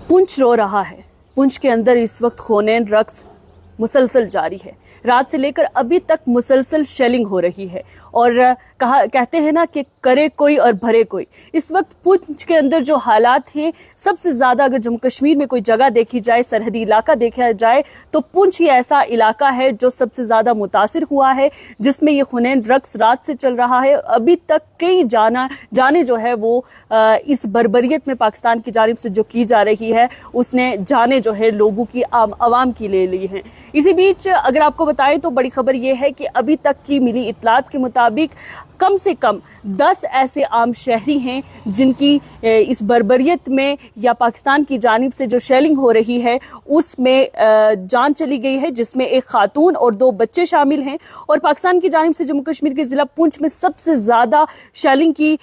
पुंछ रो रहा है। पुंछ के अंदर इस वक्त खून रक्स मुसलसल जारी है। रात से लेकर अभी तक मुसलसल शेलिंग हो रही है और कहते हैं ना कि करे कोई और भरे कोई। इस वक्त पुंछ के अंदर जो हालात हैं, सबसे ज्यादा अगर जम्मू कश्मीर में कोई जगह देखी जाए, सरहदी इलाका देखा जाए, तो पुंछ ही ऐसा इलाका है जो सबसे ज्यादा मुतासिर हुआ है, जिसमें ये खून रक्स रात से चल रहा है। अभी तक कई जाने जो है वो इस बर्बरियत में पाकिस्तान की जानिब से जो की जा रही है, उसने जाने जो है लोगों की आवाम की ले ली है। इसी बीच अगर आपको बताएं तो बड़ी खबर यह है कि अभी तक की मिली इत्तलात के मुताबिक कम से कम 10 ऐसे आम शहरी हैं जिनकी इस बर्बरियत में या पाकिस्तान की जानिब से जो शेलिंग हो रही है उसमें जान चली गई है, जिसमें एक खातून और 2 बच्चे शामिल हैं। और पाकिस्तान की जानिब से जम्मू कश्मीर के जिला पुंछ में सबसे ज्यादा शेलिंग की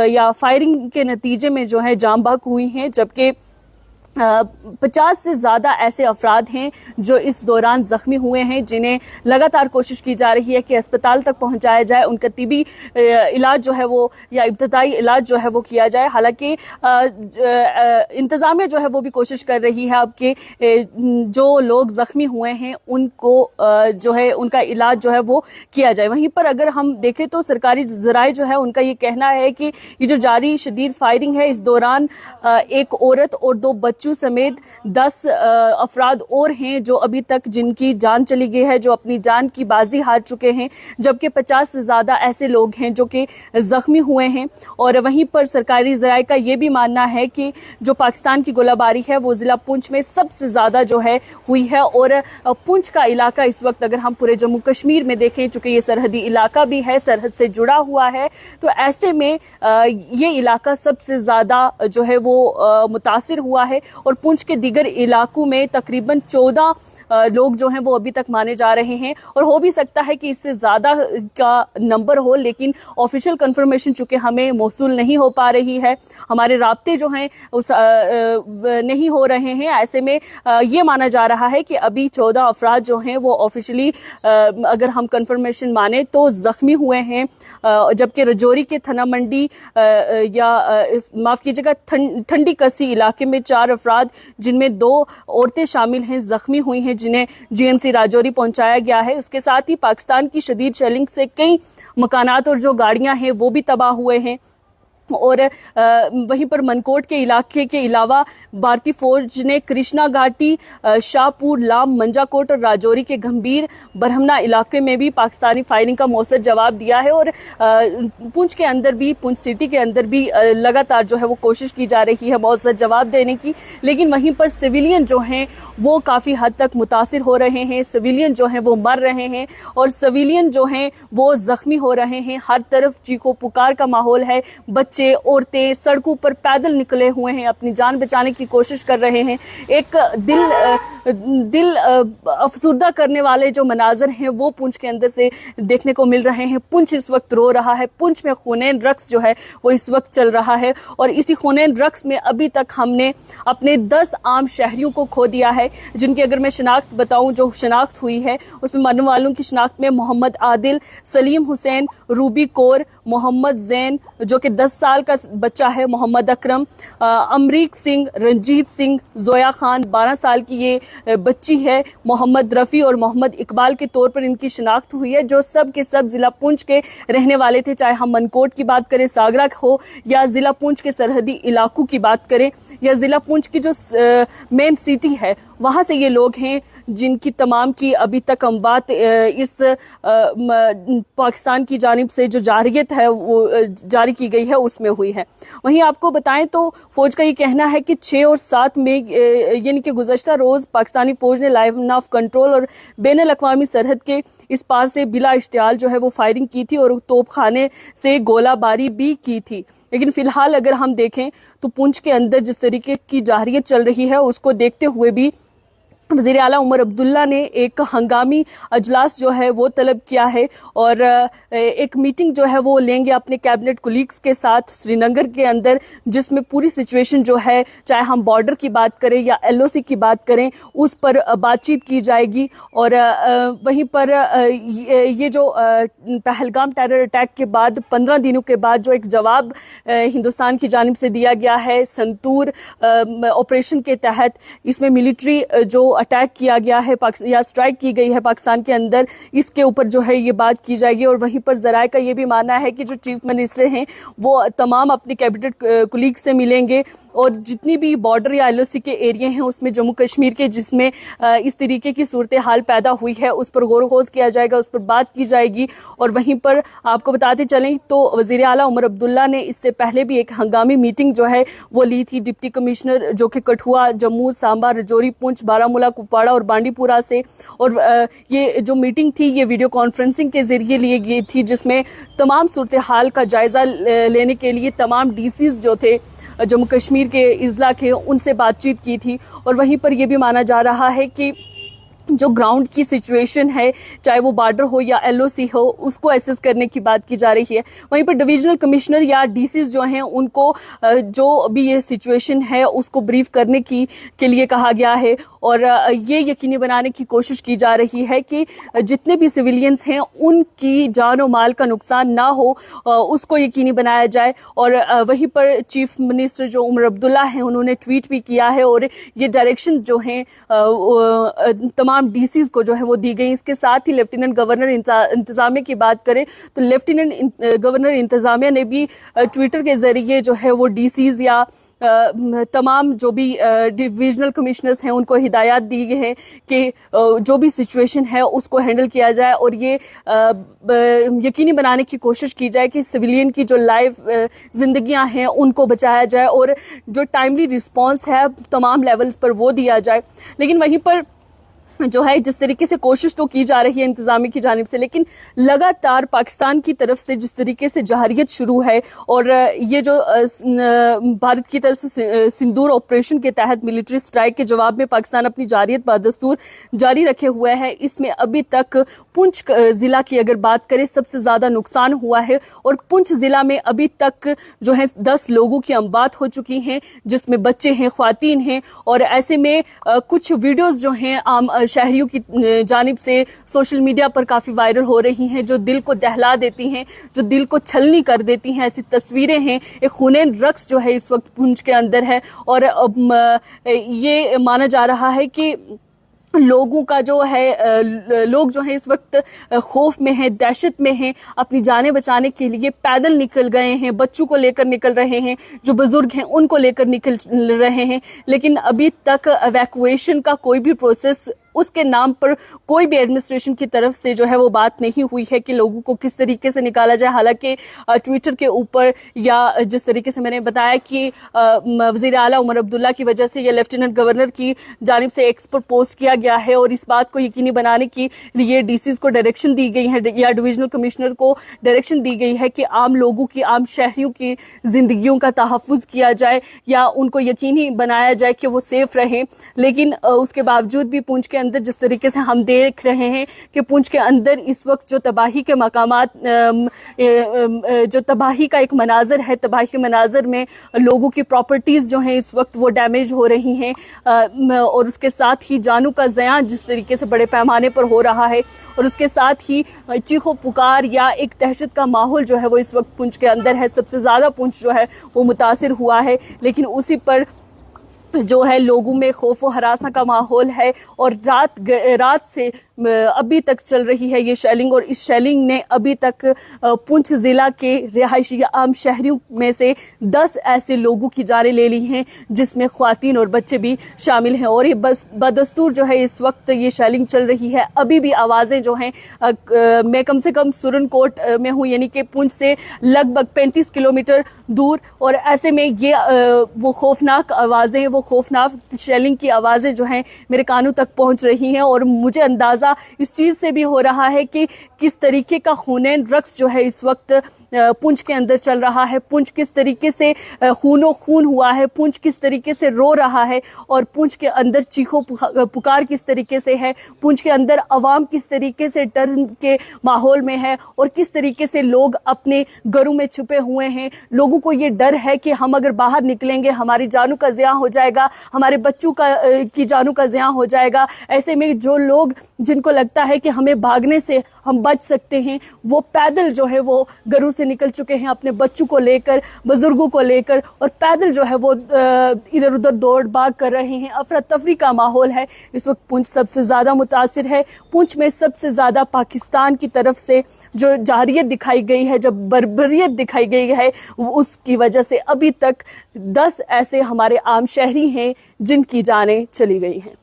या फायरिंग के नतीजे में जो है जान बहक हुई हैं, जबकि 50 से ज्यादा ऐसे अफराद हैं जो इस दौरान जख्मी हुए हैं, जिन्हें लगातार कोशिश की जा रही है कि अस्पताल तक पहुंचाया जाए, उनका तिबी इलाज जो है वो या इब्तदाई इलाज जो है वो किया जाए। हालांकि इंतजामिया जो है वो भी कोशिश कर रही है अब कि जो लोग जख्मी हुए हैं उनको जो है उनका इलाज जो है वो किया जाए। वहीं पर अगर हम देखें तो सरकारी जराए जो है उनका ये कहना है कि ये जो जारी शदीद फायरिंग है, इस दौरान एक औरत और 2 बच्चों समेत 10 अफराद और हैं जो अभी तक जिनकी जान चली गई है, जो अपनी जान की बाजी हार चुके हैं, जबकि 50 से ज्यादा ऐसे लोग हैं जो कि जख्मी हुए हैं। और वहीं पर सरकारी ज़राए का ये भी मानना है कि जो पाकिस्तान की गोलाबारी है वो जिला पुंछ में सबसे ज्यादा जो है हुई है। और पुंछ का इलाका इस वक्त अगर हम पूरे जम्मू कश्मीर में देखें, चूंकि ये सरहदी इलाका भी है, सरहद से जुड़ा हुआ है, तो ऐसे में ये इलाका सबसे ज्यादा जो है वो मुतासिर हुआ है। और पुंछ के दीगर इलाकों में तकरीबन 14 लोग जो हैं वो अभी तक माने जा रहे हैं, और हो भी सकता है कि इससे ज्यादा का नंबर हो, लेकिन ऑफिशियल कंफर्मेशन चूंकि हमें मौसूल नहीं हो पा रही है, हमारे राब्ते जो हैं उस नहीं हो रहे हैं। ऐसे में ये माना जा रहा है कि अभी 14 अफराद जो हैं वो ऑफिशियली अगर हम कंफर्मेशन माने तो जख्मी हुए हैं, जबकि रजौरी के थना मंडी या माफ कीजिएगा ठंडी कसी इलाके में 4 अफराद जिनमें 2 औरतें शामिल हैं जख्मी हुई हैं, जिन्हें जीएमसी राजौरी पहुंचाया गया है। उसके साथ ही पाकिस्तान की शदीद शेलिंग से कई मकानात और जो गाड़ियां हैं वो भी तबाह हुए हैं। और वहीं पर मनकोट के इलाके के अलावा भारतीय फौज ने कृष्णा घाटी, शाहपुर, लाम, मंजाकोट और राजौरी के गंभीर बरहमना इलाके में भी पाकिस्तानी फायरिंग का मौसर जवाब दिया है। और पुंछ के अंदर भी, पुंछ सिटी के अंदर भी लगातार जो है वो कोशिश की जा रही है मौसर जवाब देने की, लेकिन वहीं पर सिविलियन जो हैं वो काफ़ी हद तक मुतासिर हो रहे हैं, सिविलियन जो हैं वो मर रहे हैं और सिविलियन जो हैं वो जख्मी हो रहे हैं। हर तरफ चीखो पुकार का माहौल है, बच्चे औरतें सड़कों पर पैदल निकले हुए हैं, अपनी जान बचाने की कोशिश कर रहे हैं। एक दिल अफसुर्दा करने वाले जो मनाजर हैं वो पुंछ के अंदर से देखने को मिल रहे हैं। पुंछ इस वक्त रो रहा है, पुंछ में खून रक्स जो है वो इस वक्त चल रहा है, और इसी खून रक्स में अभी तक हमने अपने 10 आम शहरियों को खो दिया है, जिनकी अगर मैं शनाख्त बताऊं, जो शनाख्त हुई है उसमें मरने वालों की शनाख्त में मोहम्मद आदिल, सलीम हुसैन, रूबी कौर, मोहम्मद जैन जो कि 10 साल का बच्चा है, मोहम्मद अकरम, अमरीक सिंह, रंजीत सिंह, जोया खान 12 साल की ये बच्ची है, मोहम्मद रफ़ी और मोहम्मद इकबाल के तौर पर इनकी शनाख्त हुई है, जो सब के सब ज़िला पुंछ के रहने वाले थे। चाहे हम मनकोट की बात करें, सागरा हो, या ज़िला पुंछ के सरहदी इलाकों की बात करें, या ज़िला पुंछ की जो मेन सिटी है वहाँ से ये लोग हैं, जिनकी तमाम की अभी तक अमवात इस पाकिस्तान की जानिब से जो जारियत है वो जारी की गई है उसमें हुई है। वहीं आपको बताएं तो फौज का ये कहना है कि 6 और 7 मई यानी कि गुज़श्ता रोज़ पाकिस्तानी फौज ने लाइन ऑफ कंट्रोल और बैन अल-अक़वामी सरहद के इस पार से बिला इश्तियाल जो है वो फायरिंग की थी और तोपखाने से गोलाबारी भी की थी। लेकिन फिलहाल अगर हम देखें तो पुंछ के अंदर जिस तरीके की जारियत चल रही है उसको देखते हुए भी वज़ीर आला उमर अब्दुल्ला ने एक हंगामी अजलास जो है वो तलब किया है और एक मीटिंग जो है वो लेंगे अपने कैबिनेट कुलीग्स के साथ श्रीनगर के अंदर, जिसमें पूरी सिचुएशन जो है, चाहे हम बॉर्डर की बात करें या LOC की बात करें, उस पर बातचीत की जाएगी। और वहीं पर ये जो पहलगाम टेरर अटैक के बाद 15 दिनों के बाद जो एक जवाब हिंदुस्तान की जानिब से दिया गया है संतूर ऑपरेशन के तहत, इसमें मिलिट्री जो अटैक किया गया है या स्ट्राइक की गई है पाकिस्तान के अंदर, इसके ऊपर जो है ये बात की जाएगी। और वहीं पर ज़राए का ये भी मानना है कि जो चीफ मिनिस्टर हैं वो तमाम अपने कैबिनेट कुलीग से मिलेंगे और जितनी भी बॉर्डर या LOC के एरिया हैं उसमें जम्मू कश्मीर के जिसमें इस तरीके की सूरत हाल पैदा हुई है उस पर गौर खोज किया जाएगा, उस पर बात की जाएगी। और वहीं पर आपको बताते चलें तो वज़ीर आला उमर अब्दुल्ला ने इससे पहले भी एक हंगामी मीटिंग जो है वो ली थी डिप्टी कमिश्नर जो कि कठुआ, जम्मू, सांबा, रजौरी, पुंछ, बारामूला, कुपवाड़ा और बांडीपुरा से। और ये जो मीटिंग थी ये वीडियो कॉन्फ्रेंसिंग के जरिए ली गई थी, जिसमें तमाम सूरत हाल का जायजा लेने के लिए तमाम DCs जो थे जम्मू कश्मीर के इजला के, उनसे बातचीत की थी। और वहीं पर यह भी माना जा रहा है कि जो ग्राउंड की सिचुएशन है, चाहे वो बॉर्डर हो या LOC हो, उसको एसेस करने की बात की जा रही है। वहीं पर डिविजनल कमिश्नर या DCs जो हैं उनको जो भी ये सिचुएशन है उसको ब्रीफ करने के लिए कहा गया है। और ये यकीनी बनाने की कोशिश की जा रही है कि जितने भी सिविलियंस हैं उनकी जान और माल का नुकसान ना हो, उसको यकीनी बनाया जाए। और वहीं पर चीफ मिनिस्टर जो उमर अब्दुल्ला हैं उन्होंने ट्वीट भी किया है और ये डायरेक्शन जो हैं तमाम DCs को जो है वो दी गई। इसके साथ ही लेफ्टिनेंट गवर्नर इंतजामिया की बात करें तो लेफ्टिनेंट गवर्नर इंतजामिया ने भी ट्विटर के जरिए जो है वो DCs या तमाम जो भी डिविजनल कमिश्नर्स हैं उनको हिदायत दी गई है कि जो भी सिचुएशन है उसको हैंडल किया जाए और ये यकीनी बनाने की कोशिश की जाए कि सिविलियन की जो लाइफ जिंदगियां हैं उनको बचाया जाए और जो टाइमली रिस्पांस है तमाम लेवल्स पर वो दिया जाए। लेकिन वहीं पर जो है जिस तरीके से कोशिश तो की जा रही है इंतजामी की जानिब से, लेकिन लगातार पाकिस्तान की तरफ से जिस तरीके से जहारियत शुरू है और ये जो भारत की तरफ से सिंदूर ऑपरेशन के तहत मिलिट्री स्ट्राइक के जवाब में पाकिस्तान अपनी जारियत बदस्तूर जारी रखे हुए है, इसमें अभी तक पुंछ जिला की अगर बात करें सबसे ज्यादा नुकसान हुआ है। और पुंछ जिला में अभी तक जो है 10 लोगों की अमवात हो चुकी हैं, जिसमें बच्चे हैं, ख्वातीन हैं। और ऐसे में कुछ वीडियोज जो हैं आम शहरियों की जानिब से सोशल मीडिया पर काफ़ी वायरल हो रही हैं, जो दिल को दहला देती हैं, जो दिल को छलनी कर देती हैं। ऐसी तस्वीरें हैं। एक खूनेन रक्स जो है इस वक्त पुंछ के अंदर है और ये माना जा रहा है कि लोगों का जो है लोग जो है इस वक्त खौफ में हैं, दहशत में हैं, अपनी जानें बचाने के लिए पैदल निकल गए हैं, बच्चों को लेकर निकल रहे हैं, जो बुजुर्ग हैं उनको लेकर निकल रहे हैं। लेकिन अभी तक एवैक्यूएशन का कोई भी प्रोसेस, उसके नाम पर कोई भी एडमिनिस्ट्रेशन की तरफ से जो है वो बात नहीं हुई है कि लोगों को किस तरीके से निकाला जाए। हालांकि ट्विटर के ऊपर या जिस तरीके से मैंने बताया कि वज़ीर आला उमर अब्दुल्ला की वजह से या लेफ्टिनेंट गवर्नर की जानिब से एक्स पर पोस्ट किया गया है और इस बात को यकीनी बनाने के लिए DCs को डायरेक्शन दी गई है या डिविजनल कमिश्नर को डायरेक्शन दी गई है कि आम लोगों की, आम शहरियों की जिंदगियों का तहफ़्फ़ुज़ किया जाए या उनको यकीनी बनाया जाए कि वो सेफ रहें। लेकिन उसके बावजूद भी पुंछ के अंदर जिस तरीके से हम देख रहे हैं कि पुंछ के अंदर इस वक्त जो तबाही के मकामात, जो तबाही का एक मनाजर है, तबाही के मनाजर में लोगों की प्रॉपर्टीज़ जो हैं इस वक्त वो डैमेज हो रही हैं और उसके साथ ही जानों का ज़यान जिस तरीके से बड़े पैमाने पर हो रहा है और उसके साथ ही चीखो पुकार या एक दहशत का माहौल जो है वो इस वक्त पुंछ के अंदर है। सबसे ज़्यादा पुंछ जो है वो मुतासिर हुआ है, लेकिन उसी पर जो है लोगों में खौफ व हरासा का माहौल है और रात से अभी तक चल रही है ये शेलिंग और इस शेलिंग ने अभी तक पुंछ ज़िला के रिहायशी या आम शहरियों में से 10 ऐसे लोगों की जानें ले ली हैं, जिसमें ख्वातीन और बच्चे भी शामिल हैं। और ये बस बदस्तूर जो है इस वक्त ये शेलिंग चल रही है। अभी भी आवाज़ें जो हैं मैं कम से कम सुरनकोट में हूँ, यानी कि पुंछ से लगभग 35 किलोमीटर दूर, और ऐसे में ये वो खौफनाक आवाज़ें, वो खौफनाक शेलिंग की आवाज़ें जो हैं मेरे कानों तक पहुँच रही हैं और मुझे अंदाज़ा अंदाजा इस चीज से भी हो रहा है कि किस तरीके का खूनेन रक्स जो है इस वक्त पुंछ के अंदर चल रहा है। पुंछ किस तरीके से खूनो खून हुआ है, पुंछ किस तरीके से रो रहा है और पुंछ के अंदर चीखों पुकार किस तरीके से है, पुंछ के अंदर अवाम किस तरीके से डर के माहौल में है और किस तरीके से लोग अपने घरों में छुपे हुए हैं। लोगों को ये डर है कि हम अगर बाहर निकलेंगे हमारी जानों का ज़िया हो जाएगा, हमारे बच्चों की जानों का ज़िया हो जाएगा। ऐसे में जो लोग जिनको लगता है कि हमें भागने से हम बच सकते हैं, वो पैदल जो है वो घरों से निकल चुके हैं अपने बच्चों को लेकर, बुजुर्गों को लेकर, और पैदल जो है वो इधर उधर दौड़ भाग कर रहे हैं। अफरा तफरी का माहौल है इस वक्त। पुंछ सबसे ज़्यादा मुतासिर है। पुंछ में सबसे ज़्यादा पाकिस्तान की तरफ से जो जारियत दिखाई गई है, जो बर्बरियत दिखाई गई है, उसकी वजह से अभी तक 10 ऐसे हमारे आम शहरी हैं जिनकी जानें चली गई हैं।